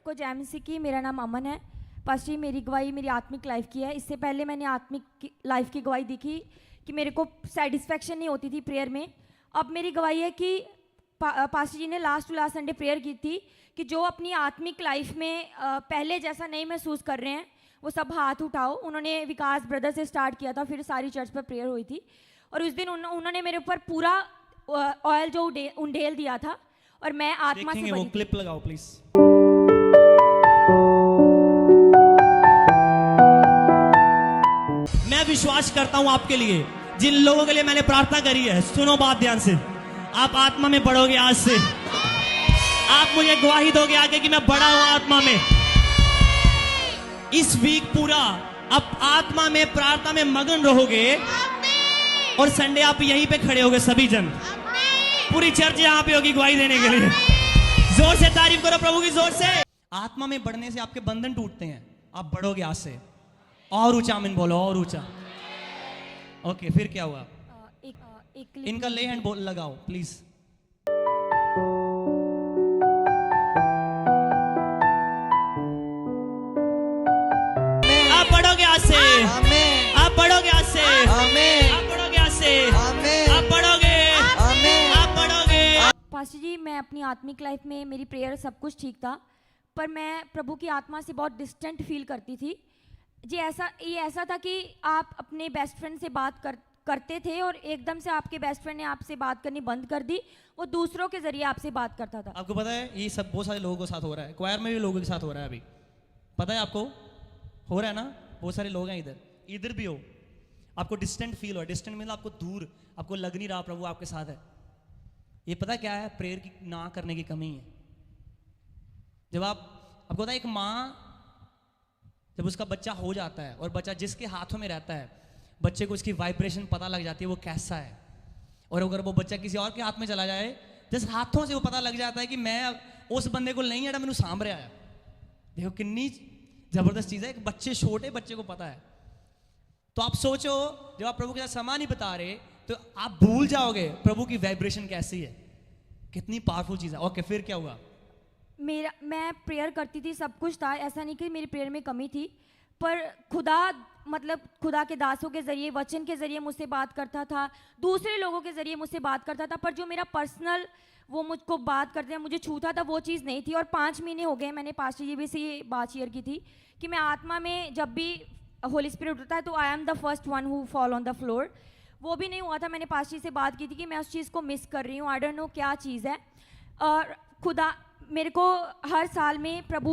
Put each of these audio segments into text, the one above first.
सबको जय मसीह की। मेरा नाम अमन है। पास्टर जी, मेरी गवाही मेरी आत्मिक लाइफ की है। इससे पहले मैंने आत्मिक लाइफ की गवाही दी कि मेरे को सेटिस्फेक्शन नहीं होती थी प्रेयर में। अब मेरी गवाही है कि पास्टर जी ने last to last Sunday prayer की थी कि जो अपनी आत्मिक लाइफ में पहले जैसा नहीं महसूस कर रहे हैं वो सब हाथ उठाओ। उन्होंने विकास ब्रदर से स्टार्ट किया था, फिर सारी चर्च पर प्रेयर हुई थी और उस दिन उन्होंने मेरे ऊपर पूरा ऑयल जो उंडेल दिया था और मैं आत्मा से वो क्लिप लगाओ प्लीज। मैं विश्वास करता हूं आपके लिए, जिन लोगों के लिए मैंने प्रार्थना करी है, सुनो बात ध्यान से। आप आत्मा में बढ़ोगे आज से। आप मुझे गवाही दोगे आगे कि मैं बड़ा हूं आत्मा में। इस वीक पूरा आप आत्मा में प्रार्थना में मगन रहोगे और संडे आप यहीं पे खड़े होगे सभी जन। पूरी चर्च यहाँ पे होगी गवाही देने के लिए। जोर से तारीफ करो प्रभु की, जोर से। आत्मा में बढ़ने से आपके बंधन टूटते हैं, आप बढ़ोगे आज से। और ऊंचा आमीन बोलो, और ऊंचा। ओके, फिर क्या हुआ? इनका ले हैंड बोल लगाओ प्लीज। आप बढ़ोगे आज से, आप बढ़ोगे आज से, आप बढ़ोगे आज से, आप बढ़ोगे, आप बढ़ोगे। पास्टर जी, मैं अपनी आत्मिक लाइफ में मेरी प्रेयर सब कुछ ठीक था, पर मैं प्रभु की आत्मा से बहुत डिस्टेंट फील करती थी। ये ऐसा था कि आप अपने बेस्ट फ्रेंड से बात करते थे और एकदम से आपके बेस्ट फ्रेंड ने आपसे बात करनी बंद कर दी। वो दूसरों के जरिए आपसे बात करता था। आपको पता है ये सब बहुत सारे लोगों के साथ हो रहा है, क्वायर में भी लोगों के साथ हो रहा है। अभी पता है आपको, हो रहा है ना? बहुत सारे लोग हैं इधर भी हो। आपको डिस्टेंट फील हो रहा है। डिस्टेंट मतलब आपको दूर, आपको लग नहीं रहा प्रभु आपके साथ है। ये पता क्या है? प्रेयर की ना करने की कमी है। जब आपको पता है, एक माँ जब उसका बच्चा हो जाता है और बच्चा जिसके हाथों में रहता है, बच्चे को उसकी वाइब्रेशन पता लग जाती है वो कैसा है। और अगर वो बच्चा किसी और के हाथ में चला जाए, जिस हाथों से वो पता लग जाता है कि मैं उस बंदे को नहीं है, मैंने सांभ रहा है। देखो कितनी जबरदस्त चीज है। एक छोटे बच्चे को पता है। तो आप सोचो, जब आप प्रभु के साथ समय नहीं बिता रहे तो आप भूल जाओगे प्रभु की वाइब्रेशन कैसी है। कितनी पावरफुल चीज है। ओके, फिर क्या हुआ? मैं प्रेयर करती थी, सब कुछ था, ऐसा नहीं कि मेरी प्रेयर में कमी थी, पर खुदा के दासों के जरिए, वचन के जरिए मुझसे बात करता था, दूसरे लोगों के जरिए मुझसे बात करता था, पर जो मेरा पर्सनल वो मुझको बात करते हैं, मुझे छूता था, वो चीज़ नहीं थी। और 5 महीने हो गए, मैंने पास्टर जी भी से ये बात शेयर की थी कि मैं आत्मा में जब भी होली स्पिरिट उठता है तो I am the first one who fall on the floor. वो भी नहीं हुआ था। मैंने पास्टर जी से बात की थी कि मैं उस चीज़ को मिस कर रही हूँ, आई डोंट नो क्या चीज़ है। और खुदा मेरे को हर साल में प्रभु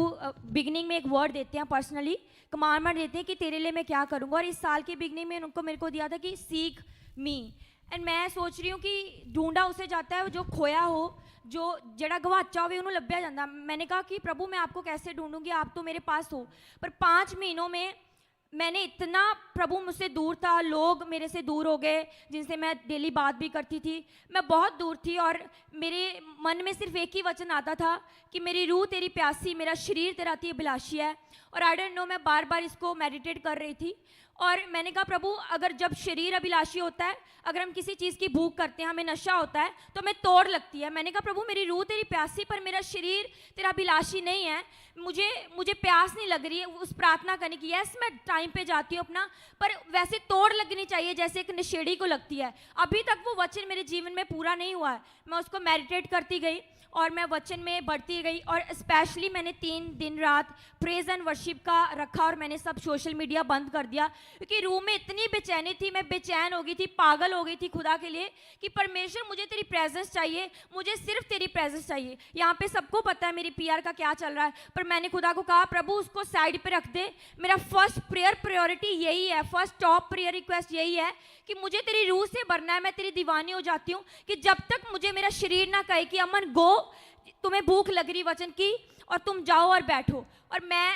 बिगनिंग में एक वर्ड देते हैं, पर्सनली कमांडमेंट देते हैं कि तेरे लिए मैं क्या करूँगा। और इस साल के बिगनिंग में उनको मेरे को दिया था कि सीक मी। एंड मैं सोच रही हूँ कि ढूंढा उसे जाता है जो खोया हो, जो जड़ा गवाचा हो उन्होंने लभ्या जाता। मैंने कहा कि प्रभु मैं आपको कैसे ढूंढूंगी, आप तो मेरे पास हो। पर 5 महीनों में मैंने इतना, प्रभु मुझसे दूर था, लोग मेरे से दूर हो गए जिनसे मैं डेली बात भी करती थी, मैं बहुत दूर थी। और मेरे मन में सिर्फ एक ही वचन आता था कि मेरी रूह तेरी प्यासी, मेरा शरीर तेरा अति अभिलाषी है। और आई डोंट नो, मैं बार बार इसको मेडिटेट कर रही थी और मैंने कहा प्रभु, अगर जब शरीर अभिलाषी होता है, अगर हम किसी चीज़ की भूख करते हैं, हमें नशा होता है तो हमें तोड़ लगती है। मैंने कहा प्रभु, मेरी रूह तेरी प्यासी पर मेरा शरीर तेरा अभिलाषी नहीं है, मुझे प्यास नहीं लग रही है उस प्रार्थना करने की। यस, मैं टाइम पे जाती हूँ अपना, पर वैसे तोड़ लगनी चाहिए जैसे एक नशेड़ी को लगती है। अभी तक वो वचन मेरे जीवन में पूरा नहीं हुआ है। मैं उसको मेडिटेट करती गई और मैं वचन में बढ़ती गई। और स्पेशली मैंने 3 दिन रात प्रेज एंड वर्शिप का रखा और मैंने सब सोशल मीडिया बंद कर दिया, क्योंकि रूम में इतनी बेचैनी थी, मैं बेचैन हो गई थी, पागल हो गई थी खुदा के लिए कि परमेश्वर मुझे तेरी प्रेजेंस चाहिए, मुझे सिर्फ तेरी प्रेजेंस चाहिए। यहाँ पे सबको पता है मेरी PR का क्या चल रहा है, पर मैंने खुदा को कहा प्रभु उसको साइड पे रख दे। मेरा फर्स्ट प्रेयर प्रायोरिटी यही है, फर्स्ट टॉप प्रेयर रिक्वेस्ट यही है कि मुझे तेरी रूह से भरना है। मैं तेरी दीवानी हो जाती हूँ कि जब तक मुझे मेरा शरीर ना कहे कि अमन गो, तुम्हें भूख लग रही वचन की और तुम जाओ और बैठो। और मैं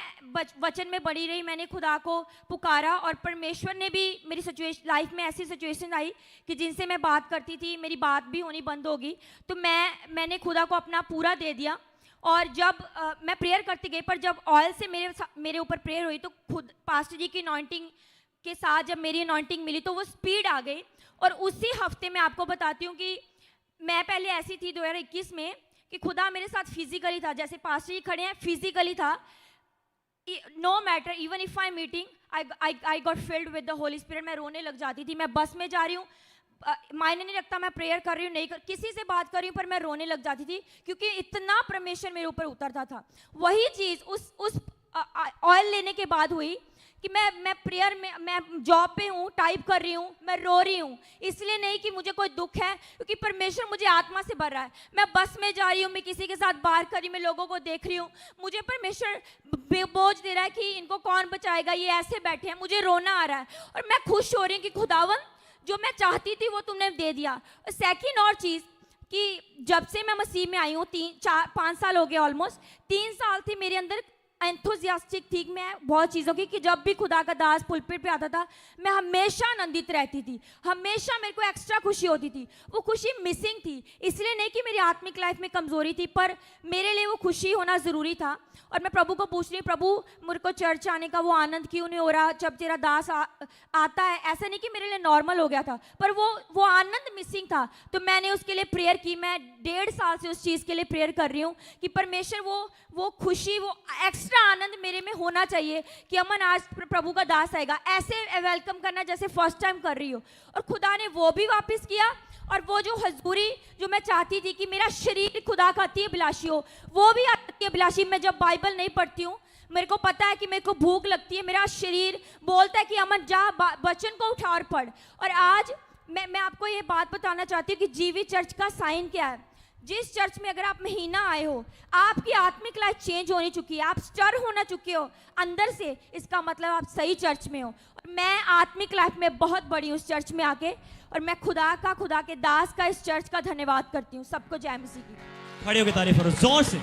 वचन में बड़ी रही, मैंने खुदा को पुकारा और परमेश्वर ने भी मेरी लाइफ में ऐसी सिचुएशन आई कि जिनसे मैं बात करती थी मेरी बात भी होनी बंद होगी। तो मैंने खुदा को अपना पूरा दे दिया। और जब मैं प्रेयर करती गई, पर जब ऑयल से मेरे ऊपर प्रेयर हुई तो खुद पास्टर जी की अनॉइंटिंग के साथ जब मेरी अनॉइंटिंग मिली तो वो स्पीड आ गई। और उसी हफ्ते में आपको बताती हूँ कि मैं पहले ऐसी थी 2021 में कि खुदा मेरे साथ फिजिकली था, जैसे पास्टर जी खड़े हैं, फिजिकली था. No matter, even if I meeting I got filled with the Holy Spirit. मैं रोने लग जाती थी. मैं बस में जा रही हूँ, मायने नहीं रखता मैं प्रेयर कर रही हूँ नहीं किसी से बात कर रही हूँ, पर मैं रोने लग जाती थी क्योंकि इतना परमेश्वर मेरे ऊपर उतरता था. वही चीज़ उस ऑयल लेने के बाद हुई कि मैं प्रेयर में, मैं जॉब पे हूँ, टाइप कर रही हूँ, मैं रो रही हूँ. इसलिए नहीं कि मुझे कोई दुख है, क्योंकि परमेश्वर मुझे आत्मा से भर रहा है. मैं बस में जा रही हूँ, मैं किसी के साथ बात कर रही हूँ, मैं लोगों को देख रही हूँ, मुझे परमेश्वर बोझ दे रहा है कि इनको कौन बचाएगा, ये ऐसे बैठे हैं. मुझे रोना आ रहा है और मैं खुश हो रही हूँ कि खुदावन जो मैं चाहती थी वो तुमने दे दिया. सेकंड और चीज़ कि जब से मैं मसीह में आई हूँ, 5 साल हो गए, ऑलमोस्ट 3 साल थी मेरे अंदर एंथुजियास्टिक थी मैं बहुत चीज़ों की, कि जब भी खुदा का दास पुलपिट पे आता था मैं हमेशा आनंदित रहती थी, हमेशा मेरे को एक्स्ट्रा खुशी होती थी. वो खुशी मिसिंग थी, इसलिए नहीं कि मेरी आत्मिक लाइफ में कमज़ोरी थी, पर मेरे लिए वो खुशी होना ज़रूरी था. और मैं प्रभु को पूछ रही हूँ, प्रभु मेरे को चर्च आने का वो आनंद क्यों नहीं हो रहा जब तेरा दास आता है. ऐसा नहीं कि मेरे लिए नॉर्मल हो गया था, पर वो आनंद मिसिंग था. तो मैंने उसके लिए प्रेयर की. मैं 1.5 साल से उस चीज़ के लिए प्रेयर कर रही हूँ कि परमेश्वर वो खुशी, वो एक्स्ट्रा आनंद मेरे में होना चाहिए कि अमन आज प्रभु का दास आएगा, ऐसे वेलकम करना जैसे फर्स्ट टाइम कर रही हो. और खुदा ने वो भी वापस किया. और वो जो हजूरी जो मैं चाहती थी कि मेरा शरीर खुदा का अति अभिलाषी हो, वो भी अति अभिलाषी. मैं जब बाइबल नहीं पढ़ती हूँ, मेरे को पता है कि मेरे को भूख लगती है, मेरा शरीर बोलता है कि अमन जा वचन को उठा और पढ़. और आज मैं आपको ये बात बताना चाहती हूँ कि जीवित चर्च का साइन क्या है. जिस चर्च में अगर आप महीना आए हो, आपकी आत्मिक लाइफ चेंज होनी चुकी है, आप स्टर होना चुके हो अंदर से, इसका मतलब आप सही चर्च में हो. और मैं आत्मिक लाइफ में बहुत बड़ी हूँ उस चर्च में आके, और मैं खुदा के दास का, इस चर्च का धन्यवाद करती हूँ. सबको जय मसीह की. खड़े होकर तारीफ करो जोर से.